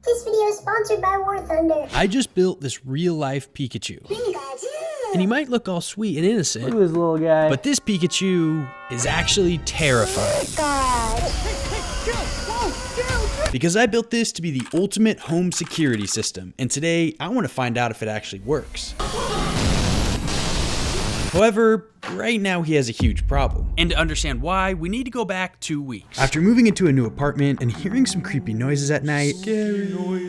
This video is sponsored by War Thunder. I just built this real-life Pikachu. Pikachu! And he might look all sweet and innocent. Look at this little guy. But this Pikachu is actually terrifying. God. Because I built this to be the ultimate home security system. And today, I want to find out if it actually works. However, right now he has a huge problem. And to understand why, we need to go back 2 weeks. After moving into a new apartment and hearing some creepy noises at night,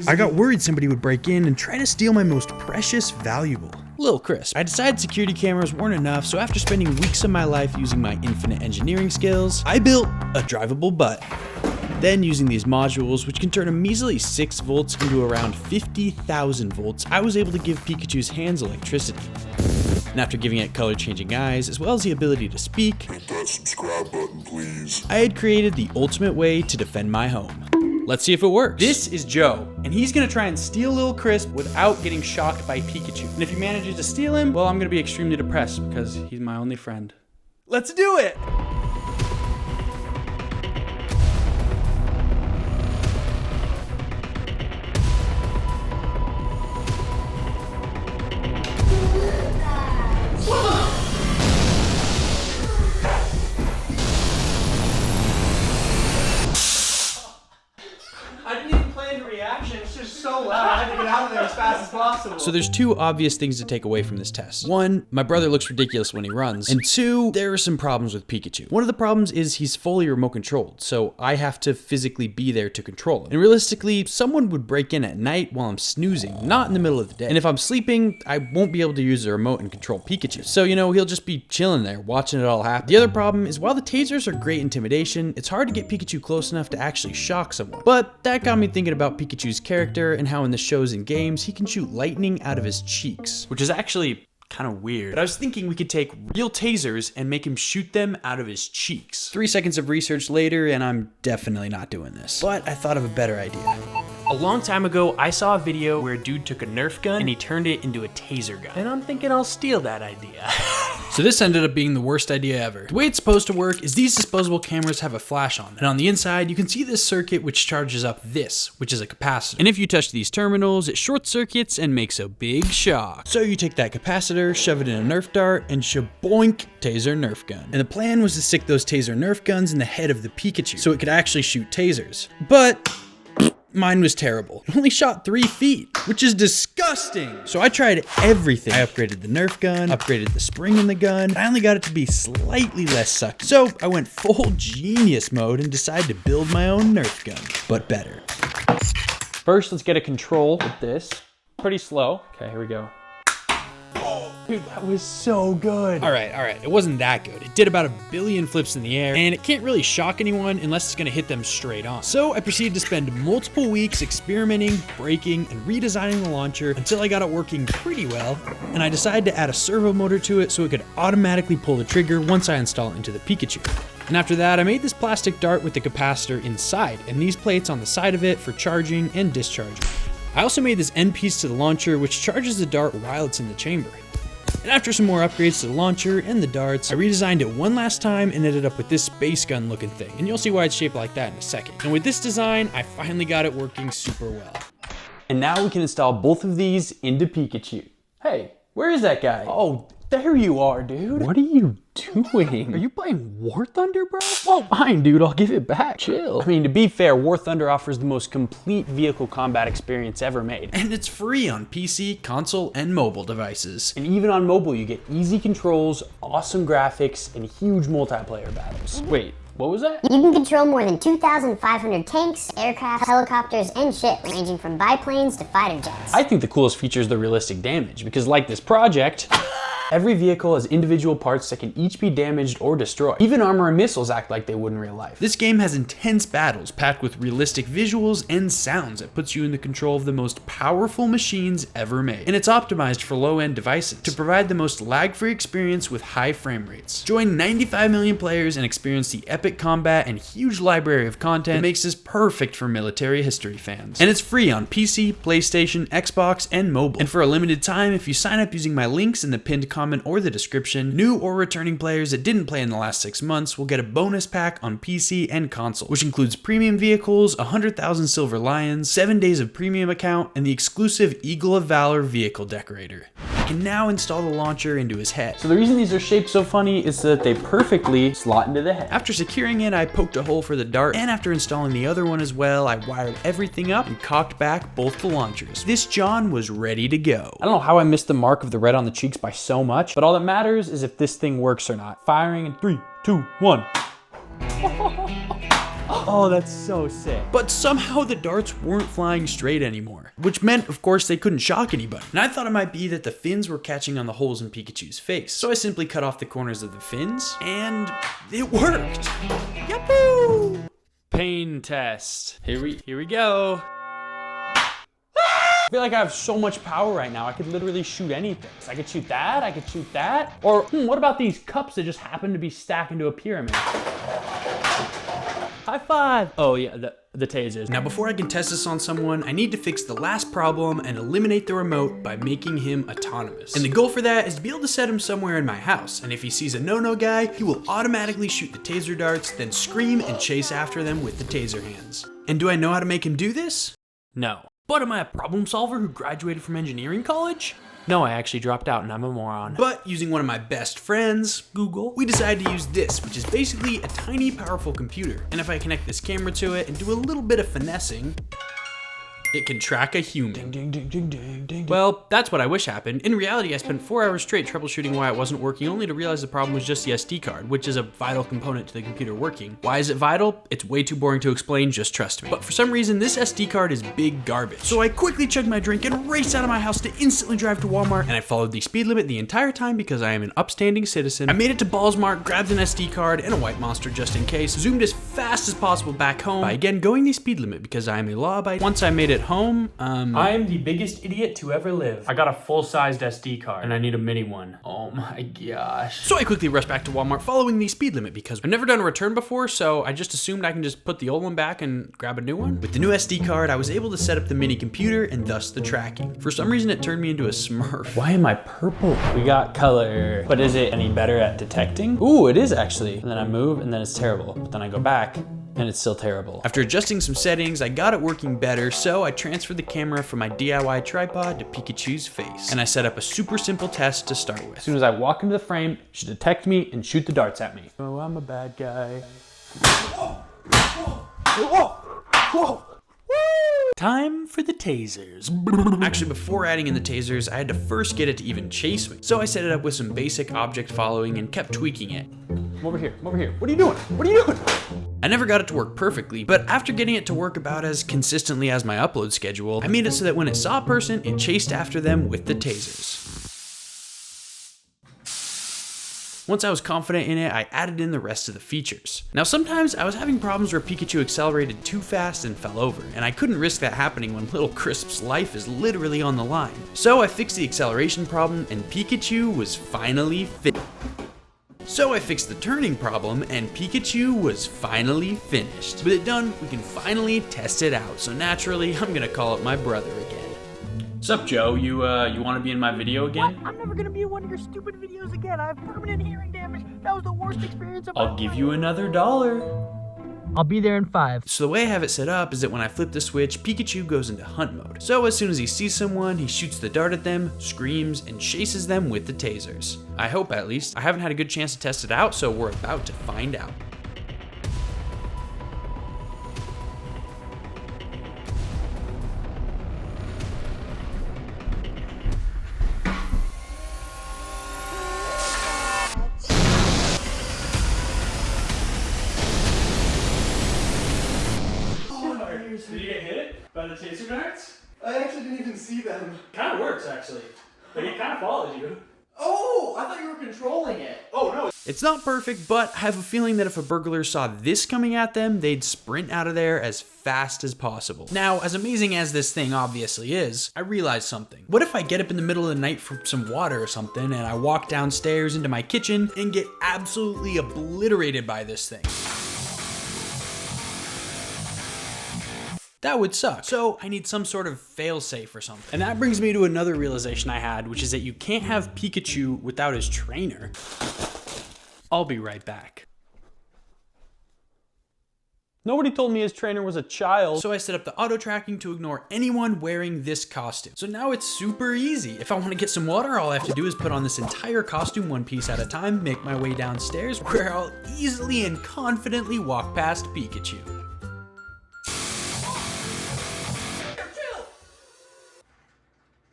I got worried somebody would break in and try to steal my most precious valuable. Little Crisp. I decided security cameras weren't enough, so after spending weeks of my life using my infinite engineering skills, I built a drivable butt. Then using these modules, which can turn a measly 6 volts into around 50,000 volts, I was able to give Pikachu's hands electricity. And after giving it color-changing eyes, as well as the ability to speak, hit that subscribe button, please. I had created the ultimate way to defend my home. Let's see if it works. This is Joe, and he's gonna try and steal Lil Crisp without getting shocked by Pikachu. And if he manages to steal him, well, I'm gonna be extremely depressed because he's my only friend. Let's do it! I didn't even plan the reaction. It's just so loud. I had to get out of there as fast as possible. So there's 2 obvious things to take away from this test. 1, my brother looks ridiculous when he runs. And 2, there are some problems with Pikachu. One of the problems is he's fully remote controlled, so I have to physically be there to control him. And realistically, someone would break in at night while I'm snoozing, not in the middle of the day. And if I'm sleeping, I won't be able to use the remote and control Pikachu. So, you know, he'll just be chilling there, watching it all happen. The other problem is while the tasers are great intimidation, it's hard to get Pikachu close enough to actually shock someone. But that got me thinking about Pikachu's character and how in the shows and games he can shoot lightning out of his cheeks, which is actually kind of weird. But I was thinking we could take real tasers and make him shoot them out of his cheeks. 3 seconds of research later, and I'm definitely not doing this. But I thought of a better idea. A long time ago, I saw a video where a dude took a Nerf gun and he turned it into a taser gun. And I'm thinking I'll steal that idea. So this ended up being the worst idea ever. The way it's supposed to work is these disposable cameras have a flash on them. And on the inside, you can see this circuit which charges up this, which is a capacitor. And if you touch these terminals, it short circuits and makes a big shock. So you take that capacitor, shove it in a Nerf dart, and shaboink, taser Nerf gun. And the plan was to stick those taser Nerf guns in the head of the Pikachu, so it could actually shoot tasers. But mine was terrible. It only shot 3 feet, which is disgusting. So I tried everything. I upgraded the Nerf gun, upgraded the spring in the gun. I only got it to be slightly less sucky. So I went full genius mode and decided to build my own Nerf gun, but better. First, let's get a control with this. Pretty slow. Okay, here we go. Dude, that was so good. All right. It wasn't that good. It did about 1 billion flips in the air, and it can't really shock anyone unless it's gonna hit them straight on. So I proceeded to spend multiple weeks experimenting, breaking, and redesigning the launcher until I got it working pretty well, and I decided to add a servo motor to it so it could automatically pull the trigger once I install it into the Pikachu. And after that, I made this plastic dart with the capacitor inside, and these plates on the side of it for charging and discharging. I also made this end piece to the launcher which charges the dart while it's in the chamber. And after some more upgrades to the launcher and the darts, I redesigned it one last time and ended up with this space gun looking thing. And you'll see why it's shaped like that in a second. And with this design, I finally got it working super well. And now we can install both of these into Pikachu. Hey, where is that guy? Oh, there you are, dude. What are you doing? Are you playing War Thunder, bro? Well, fine, dude, I'll give it back. Chill. I mean, to be fair, War Thunder offers the most complete vehicle combat experience ever made. And it's free on PC, console, and mobile devices. And even on mobile, you get easy controls, awesome graphics, and huge multiplayer battles. Wait, what was that? You can control more than 2,500 tanks, aircraft, helicopters, and ships, ranging from biplanes to fighter jets. I think the coolest feature is the realistic damage, because like this project, every vehicle has individual parts that can each be damaged or destroyed. Even armor and missiles act like they would in real life. This game has intense battles packed with realistic visuals and sounds that puts you in the control of the most powerful machines ever made. And it's optimized for low-end devices to provide the most lag-free experience with high frame rates. Join 95 million players and experience the epic combat and huge library of content that makes this perfect for military history fans. And it's free on PC, PlayStation, Xbox, and mobile. And for a limited time, if you sign up using my links in the pinned comment comment or the description, new or returning players that didn't play in the last 6 months will get a bonus pack on PC and console, which includes premium vehicles, 100,000 silver lions, 7 days of premium account, and the exclusive Eagle of Valor vehicle decorator. I can now install the launcher into his head. So the reason these are shaped so funny is that they perfectly slot into the head. After securing it, I poked a hole for the dart, and after installing the other one as well, I wired everything up and cocked back both the launchers. This John was ready to go. I don't know how I missed the mark of the red on the cheeks by so much, but all that matters is if this thing works or not. Firing in 3, 2, 1. Oh, that's so sick. But somehow the darts weren't flying straight anymore, which meant, of course, they couldn't shock anybody. And I thought it might be that the fins were catching on the holes in Pikachu's face. So I simply cut off the corners of the fins, and it worked. Yahoo! Pain test. Here we go. I feel like I have so much power right now. I could literally shoot anything. So I could shoot that, I could shoot that. Or what about these cups that just happen to be stacked into a pyramid? High five. Oh yeah, the tasers. Now before I can test this on someone, I need to fix the last problem and eliminate the remote by making him autonomous. And the goal for that is to be able to set him somewhere in my house, and if he sees a no-no guy, he will automatically shoot the taser darts, then scream and chase after them with the taser hands. And do I know how to make him do this? No. But am I a problem solver who graduated from engineering college? No, I actually dropped out and I'm a moron. But using one of my best friends, Google, we decided to use this, which is basically a tiny, powerful computer. And if I connect this camera to it and do a little bit of finessing, it can track a human. Ding, ding, ding, ding, ding, ding. Well, that's what I wish happened. In reality, I spent 4 hours straight troubleshooting why it wasn't working, only to realize the problem was just the SD card, which is a vital component to the computer working. Why is it vital? It's way too boring to explain, just trust me. But for some reason, this SD card is big garbage. So I quickly chugged my drink and raced out of my house to instantly drive to Walmart, and I followed the speed limit the entire time because I am an upstanding citizen. I made it to Ballsmart, grabbed an SD card and a white monster just in case, zoomed as fast as possible back home by again going the speed limit because I am a law-abiding. Once I made it home, I am the biggest idiot to ever live. I got a full-sized SD card and I need a mini one. Oh my gosh. So I quickly rushed back to Walmart following the speed limit because I've never done a return before, so I just assumed I can just put the old one back and grab a new one. With the new SD card, I was able to set up the mini computer and thus the tracking. For some reason, it turned me into a Smurf. Why am I purple? We got color. But is it any better at detecting? Ooh, it is actually. And then I move and then it's terrible. But then I go back and it's still terrible. After adjusting some settings, I got it working better, so I transferred the camera from my DIY tripod to Pikachu's face. And I set up a super simple test to start with. As soon as I walk into the frame, it should detect me and shoot the darts at me. Oh, I'm a bad guy. Time for the tasers. Actually, before adding in the tasers, I had to first get it to even chase me. So I set it up with some basic object following and kept tweaking it. I'm over here, I'm over here. What are you doing? What are you doing? I never got it to work perfectly, but after getting it to work about as consistently as my upload schedule, I made it so that when it saw a person, it chased after them with the tasers. Once I was confident in it, I added in the rest of the features. Now sometimes I was having problems where Pikachu accelerated too fast and fell over, and I couldn't risk that happening when little Crisp's life is literally on the line. So I fixed the acceleration problem and Pikachu was finally fit. So I fixed the turning problem and Pikachu was finally finished. With it done, we can finally test it out. So naturally, I'm gonna call it my brother again. Sup, Joe? You wanna be in my video again? What? I'm never gonna be in one of your stupid videos again. I have permanent hearing damage. That was the worst experience of my life. I'll give you another $1. I'll be there in 5. So the way I have it set up is that when I flip the switch, Pikachu goes into hunt mode. So as soon as he sees someone, he shoots the dart at them, screams, and chases them with the tasers. I hope, at least. I haven't had a good chance to test it out, so we're about to find out. Did you get hit by the taser darts? I actually didn't even see them. Kind of works, actually. Like, it kind of followed you. Oh, I thought you were controlling it. Oh, no. It's not perfect, but I have a feeling that if a burglar saw this coming at them, they'd sprint out of there as fast as possible. Now, as amazing as this thing obviously is, I realized something. What if I get up in the middle of the night for some water or something, and I walk downstairs into my kitchen and get absolutely obliterated by this thing? That would suck. So I need some sort of fail-safe or something. And that brings me to another realization I had, which is that you can't have Pikachu without his trainer. I'll be right back. Nobody told me his trainer was a child. So I set up the auto tracking to ignore anyone wearing this costume. So now it's super easy. If I want to get some water, all I have to do is put on this entire costume one piece at a time, make my way downstairs, where I'll easily and confidently walk past Pikachu.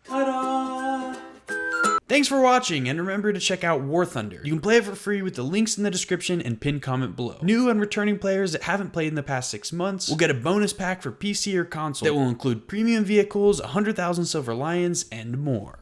Ta-da! Thanks for watching, and remember to check out War Thunder. You can play it for free with the links in the description and pinned comment below. New and returning players that haven't played in the past 6 months will get a bonus pack for PC or console that will include premium vehicles, 100,000 silver lions, and more.